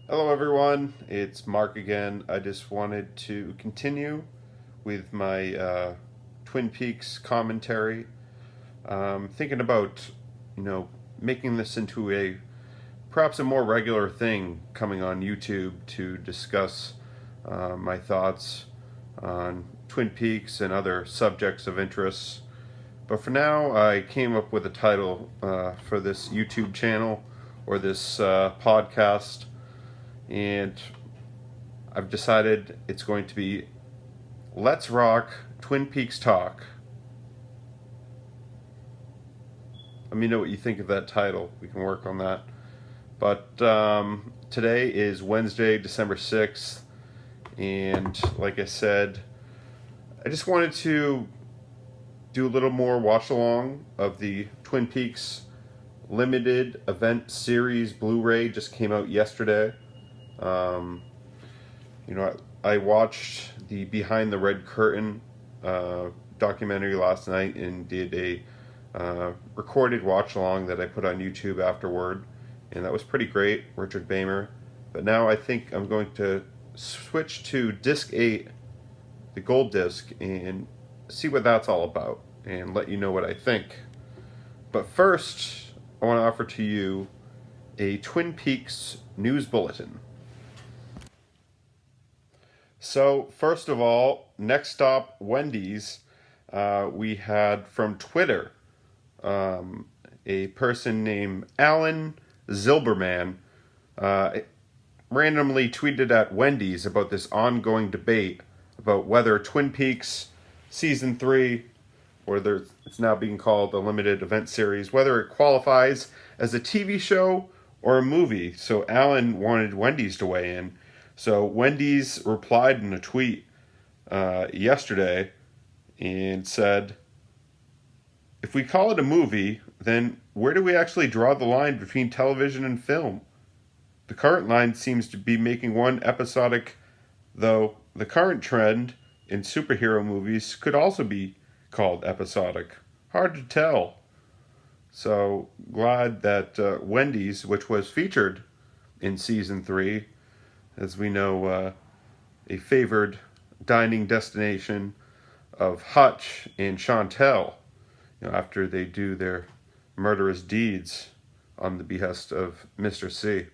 Hello everyone, it's Mark again. I just wanted to continue with my Twin Peaks commentary. Thinking about, making this into perhaps a more regular thing coming on YouTube to discuss my thoughts on Twin Peaks and other subjects of interest. But for now, I came up with a title for this YouTube channel or this podcast, and I've decided it's going to be Let's Rock Twin Peaks Talk. Let me know what you think of that title. We can work on that. But today is Wednesday, December 6th, and like I said, I just wanted to do a little more watch along of the Twin Peaks limited event series Blu-ray. Just came out yesterday. I watched the Behind the Red Curtain documentary last night and did a recorded watch along that I put on YouTube afterward, and that was pretty great. Richard Bamer. But now I think I'm going to switch to disc 8, the gold disc, and see what that's all about and let you know what I think. But first, I want to offer to you a Twin Peaks news bulletin. So, first of all, next stop, Wendy's. We had from Twitter a person named Alan Zilberman randomly tweeted at Wendy's about this ongoing debate about whether Twin Peaks Season 3, or it's now being called a limited event series, whether it qualifies as a TV show or a movie. So Alan wanted Wendy's to weigh in. So Wendy's replied in a tweet yesterday and said, if we call it a movie, then where do we actually draw the line between television and film? The current line seems to be making one episodic, though the current trend in superhero movies could also be called episodic. Hard to tell. So glad that Wendy's, which was featured in Season 3, as we know, a favored dining destination of Hutch and Chantel, after they do their murderous deeds on the behest of Mr. C.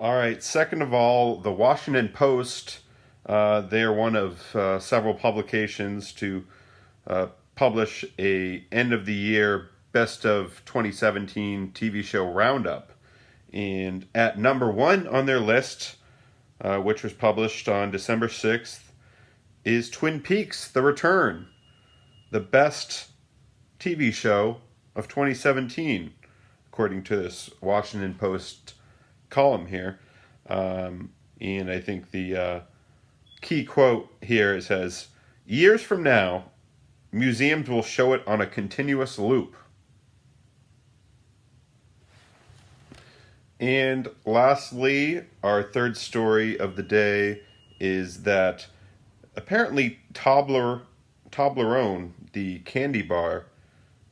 All right, second of all, the Washington Post, they are one of several publications to publish a end of the year best of 2017 TV show roundup. And at number 1 on their list, which was published on December 6th, is Twin Peaks: The Return, the best TV show of 2017, according to this Washington Post column here. And I think the key quote here says, "Years from now, museums will show it on a continuous loop." And lastly, our third story of the day is that apparently Toblerone, the candy bar,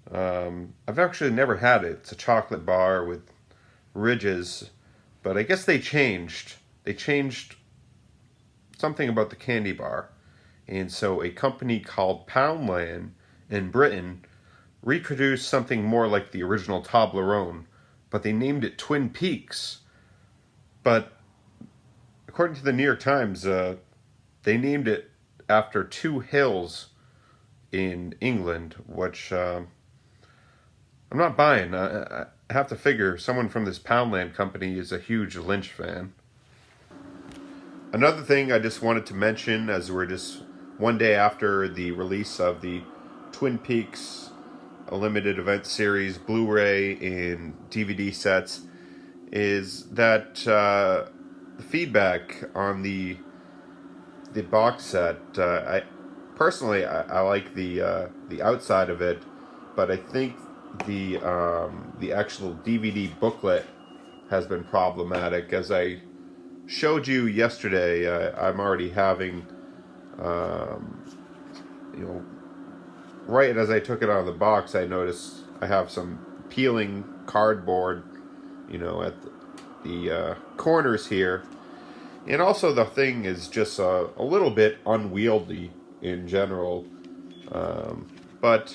I've actually never had it. It's a chocolate bar with ridges, but I guess they changed. They changed something about the candy bar. And so a company called Poundland in Britain reproduced something more like the original Toblerone, but they named it Twin Peaks. But according to the New York Times, they named it after 2 hills in England, which I'm not buying. I have to figure someone from this Poundland company is a huge Lynch fan. Another thing I just wanted to mention, as we're just one day after the release of the Twin Peaks a limited event series Blu-ray and DVD sets, is that the feedback on the box set, I personally like the outside of it, but I think the actual DVD booklet has been problematic. As I showed you yesterday, I'm already having right as I took it out of the box, I noticed I have some peeling cardboard, the corners here. And also the thing is just a little bit unwieldy in general. But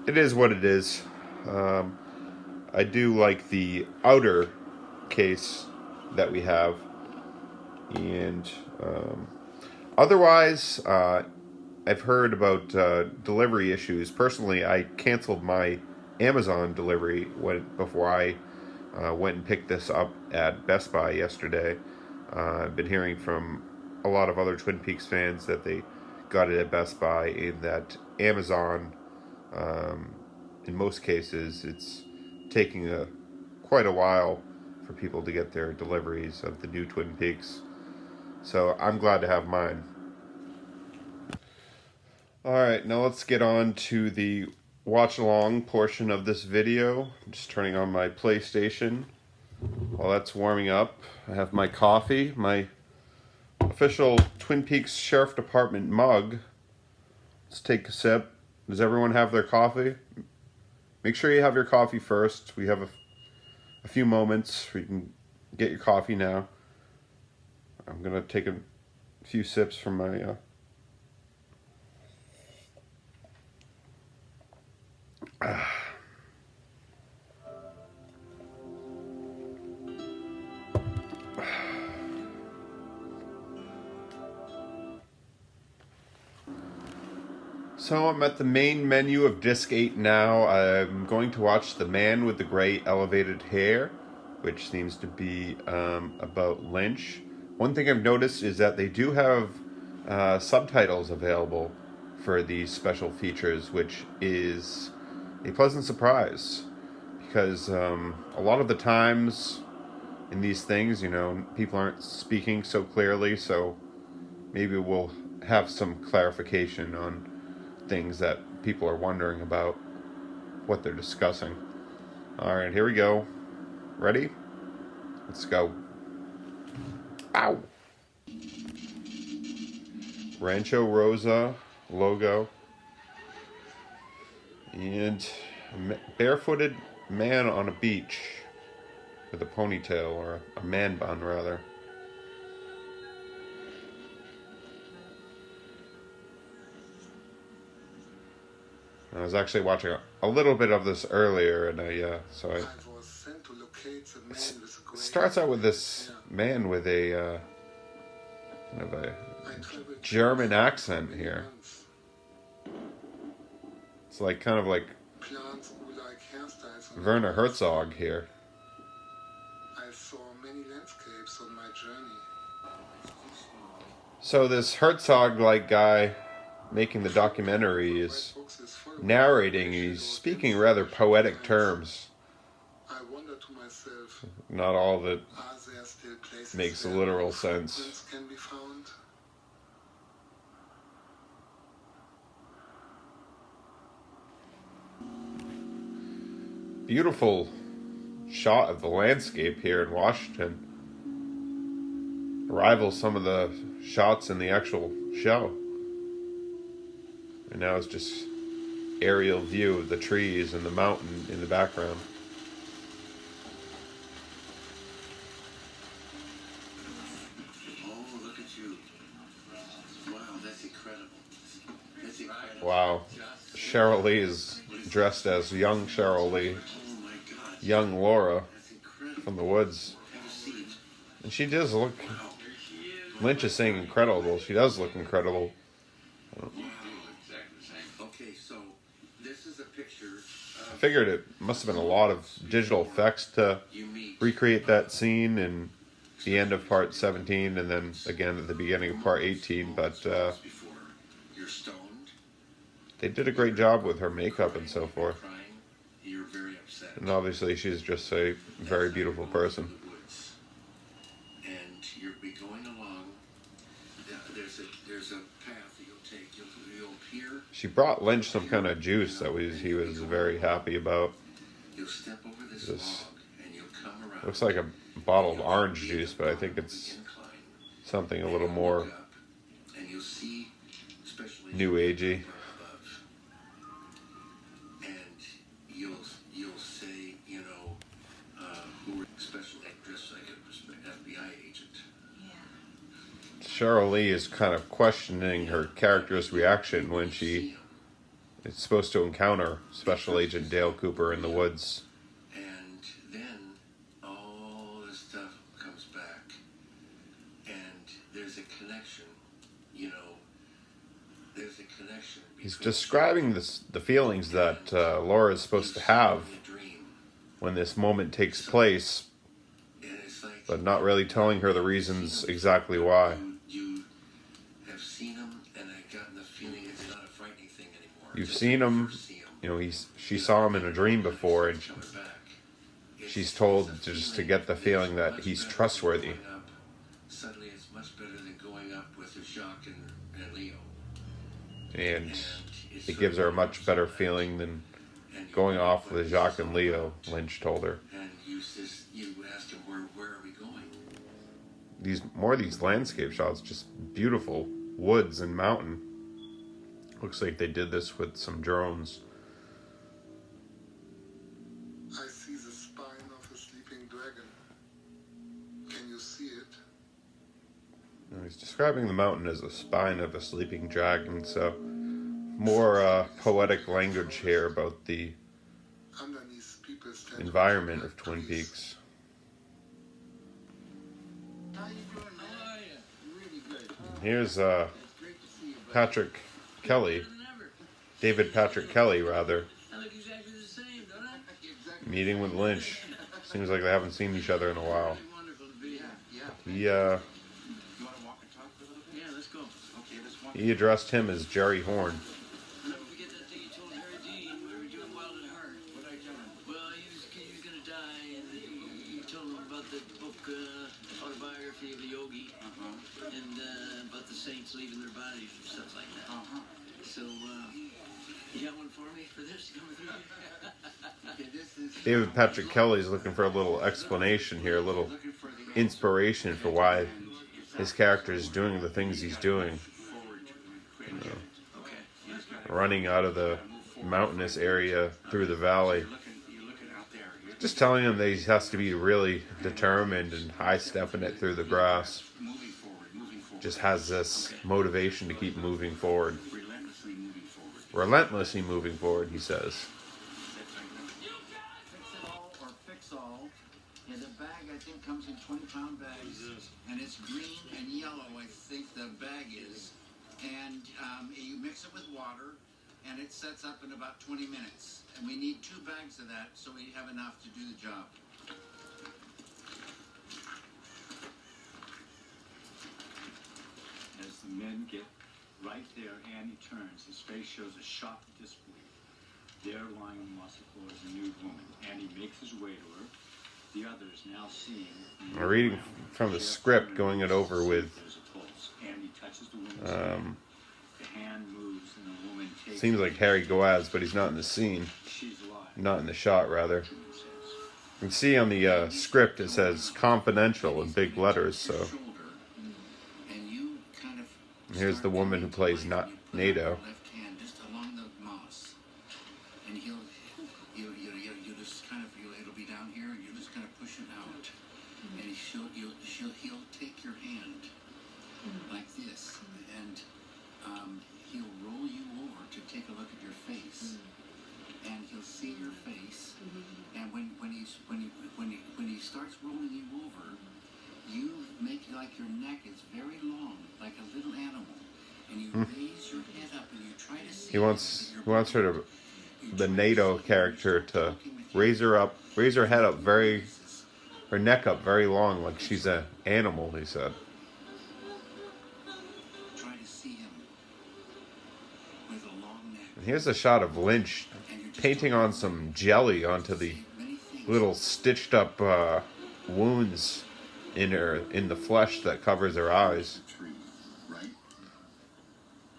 it is what it is. I do like the outer case that we have. And otherwise, I've heard about delivery issues. Personally, I canceled my Amazon delivery before I went and picked this up at Best Buy yesterday. I've been hearing from a lot of other Twin Peaks fans that they got it at Best Buy, and that Amazon, in most cases, it's taking quite a while for people to get their deliveries of the new Twin Peaks. So I'm glad to have mine. Alright, now let's get on to the watch along portion of this video. I'm just turning on my PlayStation. While that's warming up, I have my coffee, my official Twin Peaks Sheriff Department mug. Let's take a sip. Does everyone have their coffee? Make sure you have your coffee first. We have a few moments where you can get your coffee now. I'm going to take a few sips from my So I'm at the main menu of Disc 8 now. I'm going to watch The Man with the Gray Elevated Hair, which seems to be about Lynch. One thing I've noticed is that they do have subtitles available for these special features, which is a pleasant surprise. Because a lot of the times in these things, people aren't speaking so clearly, so maybe we'll have some clarification on things that people are wondering about what they're discussing. Alright, here we go. Ready? Let's go. Ow! Rancho Rosa logo. And a barefooted man on a beach with a ponytail, or a man bun rather. I was actually watching a little bit of this earlier, and it starts out with this man with a kind of a German accent here. It's like kind of like Werner Herzog here. I saw many landscapes on my journey. So this Herzog-like guy making the documentary is narrating. He's speaking rather poetic terms. I wonder to myself, not all of it are there still places makes where literal footprints sense. can be found? Beautiful shot of the landscape here in Washington. Rivals some of the shots in the actual show. And now it's just aerial view of the trees and the mountain in the background. Oh, look at you. Wow, that's incredible. That's incredible. Wow. Cheryl Lee is dressed as young Cheryl Lee. Oh my God. Young Laura That's incredible. from the woods. Have a seat. And she does look... Wow. Lynch is saying incredible. She does look incredible. Wow. Okay, so this is a picture I of figured it must have been a lot of digital effects to you meet. recreate that scene in the end of part 17 and then again at the beginning of part 18, but Before you're stoned, they did a great job with her makeup and so forth. crying, you're very upset. And obviously she's just a very beautiful person. In the woods. And you'll be going along. There's a path that you'll take. You'll appear. She brought Lynch some kind of juice that he was very happy about. You'll step over this This log and you'll come around. looks like a bottle of orange juice, but I think it's Incline. something a little more Look up, and you'll see, especially new agey. above. And you'll say, Cheryl Lee is kind of questioning her character's reaction when she is supposed to encounter Special Agent Dale Cooper in the woods. And then all this stuff comes back, and there's a connection, you know. There's a connection. He's describing the feelings that Laura is supposed to have when this moment takes place, but not really telling her the reasons exactly why. You have seen him, and I've gotten the feeling it's not a frightening thing anymore. You've seen him, you know, she saw him in a dream before, and she's told just to get the feeling that he's trustworthy. Suddenly it's much better than going up with Jacques and Leo. And it gives her a much better feeling than going off with Jacques and Leo, Lynch told her. And you asked him, where are we going? These landscape shots, just beautiful woods and mountain. Looks like they did this with some drones. I see the spine of a sleeping dragon. Can you see it? Now, he's describing the mountain as the spine of a sleeping dragon, so more poetic language here about the Underneath people stand environment of Twin Peaks. How you doing, man? How are you? Really good. Here's It's great to see you, buddy. Patrick Kelly, David Patrick Kelly, rather, I look exactly the same, don't I? Exactly. meeting with Lynch. Seems like they haven't seen each other in a while. Wonderful to be here. Yeah. He You want to walk and talk for a little bit? Yeah, let's go. Okay, let's walk. he addressed him as Jerry Horn. Don't forget that thing you told Harry Dean when we were doing Wild at Heart. What did I tell him? Well, he was going to die, and you told him about the book, autobiography of a yogi, and about the saints leaving their bodies and stuff like that. So, you got one for me for this? Coming through? Okay, this is... David Patrick Kelly is looking for a little explanation here, a little inspiration for why his character is doing the things he's doing. You know, running out of the mountainous area through the valley. Just telling him that he has to be really determined and high-stepping it through the grass. Just has this motivation to keep moving forward. Relentlessly moving forward, he says. Fix it all or fix all. Yeah, the bag I think comes in 20-pound bags, and it's green and yellow. I think the bag is, and you mix it with water, and it sets up in about 20 minutes. And we need 2 bags of that, so we have enough to do the job. As the men get right there, Annie turns. His face shows a shocked disbelief. There, lying on the mossy floor, is a nude woman. Annie makes his way to her. The others, now seeing... I'm reading from the script, going it over with... There's a pulse. Annie touches the woman's hand. The hand moves, and the woman takes... Seems like Harry Goaz, but he's not in the scene. She's alive. Not in the shot, rather. You can see on the script it says confidential in big letters, so... And here's the woman who plays NATO. Left hand just along the moss, and you just kind of it'll be down here, and you just kind of push it out, and he'll take your hand like this, and he'll roll you over to take a look at your face, and he'll see your face, and when he starts rolling you over, you make like your neck is very long, like a little animal, and you raise your head up and you try to see. He wants her to, the NATO character, to raise her head up her neck up very long, like she's an animal, he said. Try to see him with a long neck. And here's a shot of Lynch painting on some jelly onto the little stitched up wounds in the flesh that covers her eyes.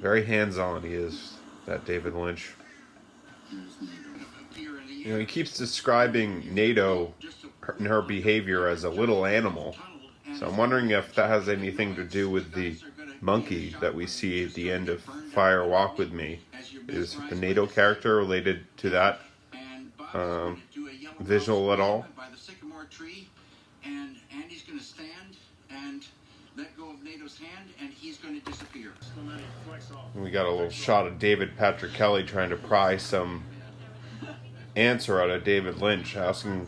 Very hands-on he is, that David Lynch. You know, he keeps describing NATO and her behavior as a little animal. So I'm wondering if that has anything to do with the monkey that we see at the end of Fire Walk With Me. Is the NATO character related to that visual at all? By the sycamore tree, and Andy's going to stand and let go of NATO's hand and he's going to disappear. And we got a little shot of David Patrick Kelly trying to pry some answer out of David Lynch, asking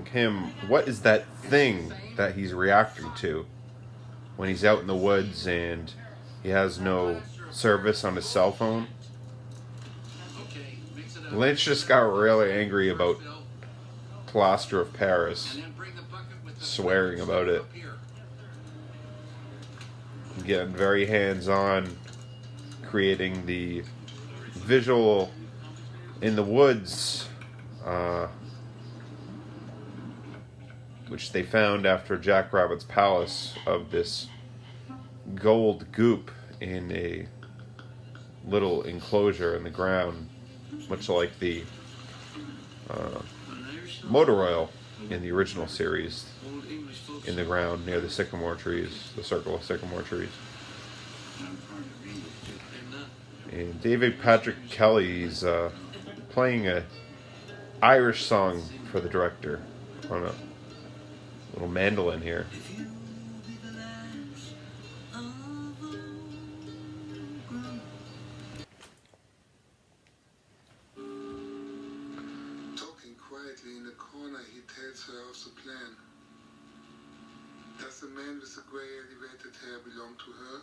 him what is that thing that he's reacting to when he's out in the woods and he has no service on his cell phone. Lynch just got really angry about Plaster of Paris, swearing about it, getting very hands-on, creating the visual in the woods, which they found after Jack Rabbit's palace, of this gold goop in a little enclosure in the ground, much like the motor oil in the original series, in the ground near the sycamore trees, the circle of sycamore trees. And David Patrick Kelly's playing a Irish song for the director on a little mandolin here. Talking quietly in the corner, he tells her of the plan. Does the man with the grey elevated hair belong to her?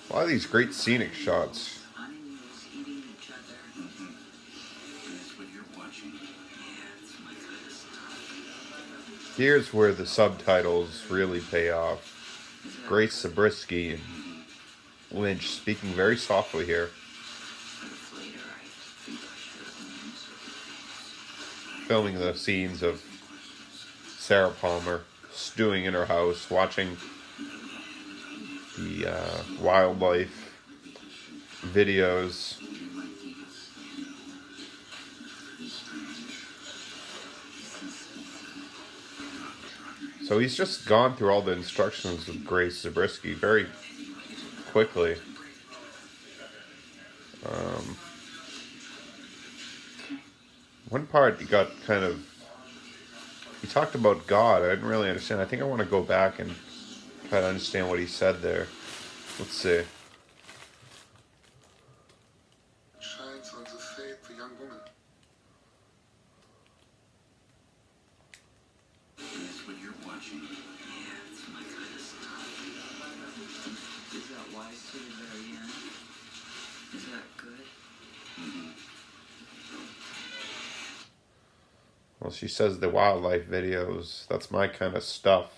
A lot of these great scenic shots. Animals eating each other. That's what you're watching. Yeah, it's my kind of stuff. Here's where the subtitles really pay off. Grace Zabriskie and Lynch speaking very softly here, But later I think I should have. filming the scenes of Sarah Palmer stewing in her house, watching the wildlife videos. So he's just gone through all the instructions with Grace Zabriskie very quickly. One part he got kind of... He talked about God. I didn't really understand. I think I want to go back and try to understand what he said there. Let's see. Shines on the face of the young woman. That's what you're watching. Yeah, it's my kind of stuff. Is that wise to the very end? Is that good? Well, she says the wildlife videos. That's my kind of stuff.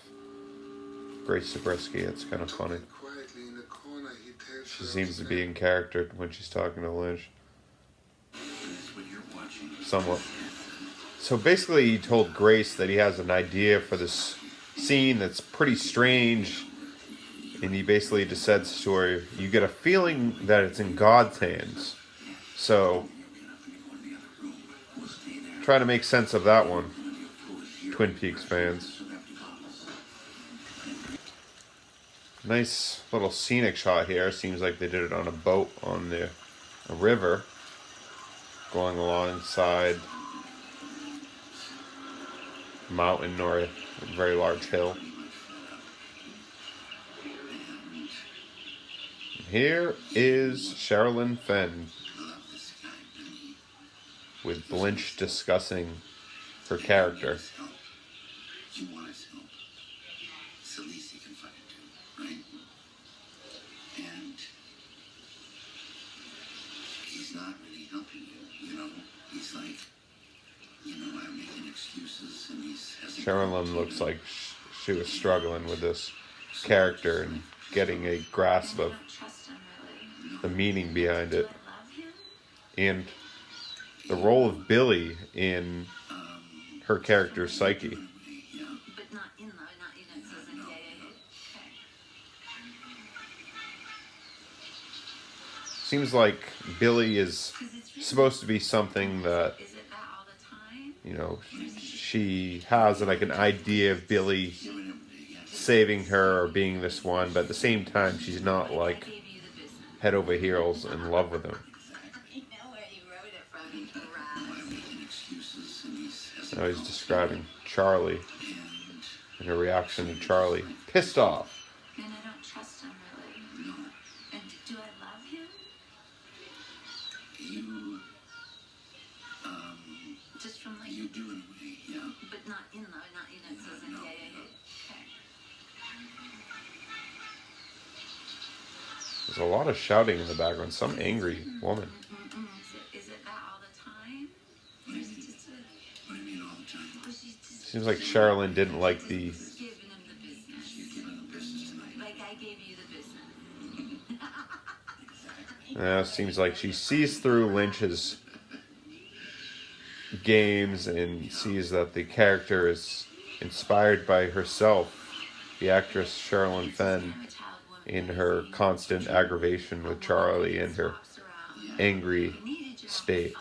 Grace Zabriskie. It's kind of funny. Quietly in the corner, he tells She her of seems the to be plan. in character when she's talking to Lynch. That's what you're watching. Somewhat. So basically he told Grace that he has an idea for this scene that's pretty strange, and he basically just says to her, you get a feeling that it's in God's hands. So try to make sense of that one, Twin Peaks fans. Nice little scenic shot here. Seems like they did it on a boat on a river going alongside a mountain or a very large hill. Here is Sherilyn Fenn with Lynch discussing her character. You want his help. It's the least he can fucking do, right? And he's not really helping you, you know? He's like, I'm making excuses and he's hesitating. Sherilyn looks like she was struggling with this character and getting a grasp of the meaning behind it. And the role of Billy in her character's psyche. But not in love, not in it says yeah. Seems like Billy is supposed to be something that, Is it that all the time? she has like an idea of Billy saving her or being this one, but at the same time she's not like Gave you the business. head over heels in love with him. You know where you wrote it from, Raz. I'm making excuses and he's Now hesitating. he's describing Charlie. And her reaction to Charlie. Pissed off. And I don't trust him really. No, And do I love him? you, Just from like, you do in a way, yeah. but not in love, not in it. So No, yeah. no. Okay. There's a lot of shouting in the background. Some angry woman. Is it that all the time? Or is it just a, What do you mean all the time? or she's just Seems like Sherilyn didn't like the... giving him the business? You're giving the business tonight. Like I gave you the business. Exactly. Seems like she sees through Lynch's games and sees that the character is inspired by herself, the actress Sherilyn Fenn, in her constant aggravation with Charlie and her angry state.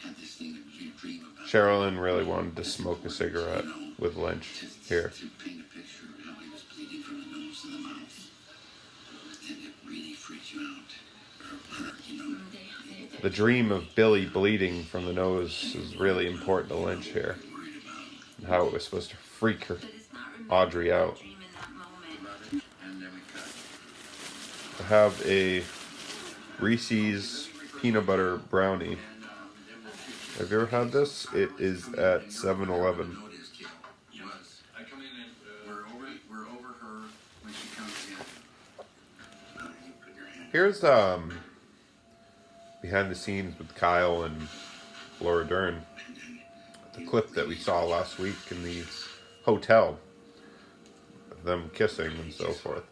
Had this thing that you dream about. Sherilyn really wanted to smoke a cigarette with Lynch here. To paint a picture of how he was bleeding from the nose and the mouth. And it really freaked you out. Or hurt, you know. The dream of Billy bleeding from the nose is really important to Lynch here. Worried about. And how it was supposed to freak her, Audrey out. And then we cut. I have a Reese's peanut butter brownie. Have you ever had this? It is at 7-Eleven. Know it is, kid. Was. I come in and We're over her when she comes in. You put your hand. Here's behind the scenes with Kyle and Laura Dern. The clip that we saw last week in the hotel. Of them kissing and so forth.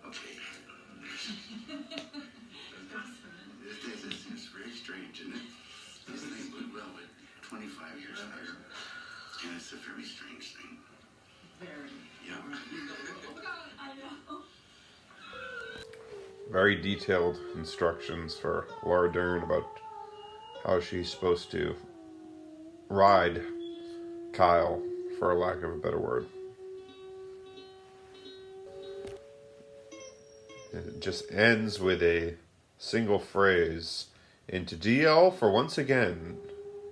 Okay. This is very strange, isn't it? This thing went well with 25 years later. And it's a very strange thing. Very. Yeah. I know. Very detailed instructions for Laura Dern about how she's supposed to ride Kyle, for a lack of a better word. And it just ends with a single phrase. Into DL for once again,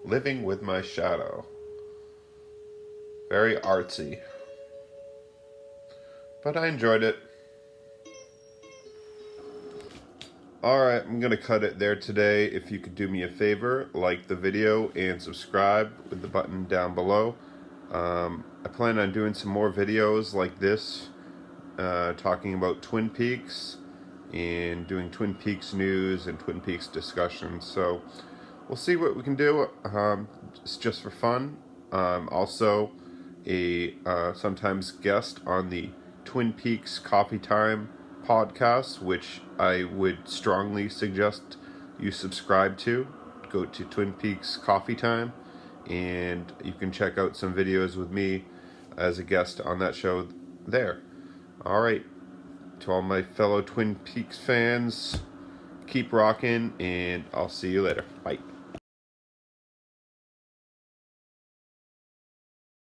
living with my shadow. Very artsy. But I enjoyed it. Alright, I'm going to cut it there today. If you could do me a favor, like the video and subscribe with the button down below. I plan on doing some more videos like this, talking about Twin Peaks and doing Twin Peaks news and Twin Peaks discussions. So we'll see what we can do. It's just for fun. Also a sometimes guest on the Twin Peaks Coffee Time podcast, which I would strongly suggest you subscribe to. Go to Twin Peaks Coffee Time and you can check out some videos with me as a guest on that show there. Alright, to all my fellow Twin Peaks fans, keep rocking and I'll see you later. Bye.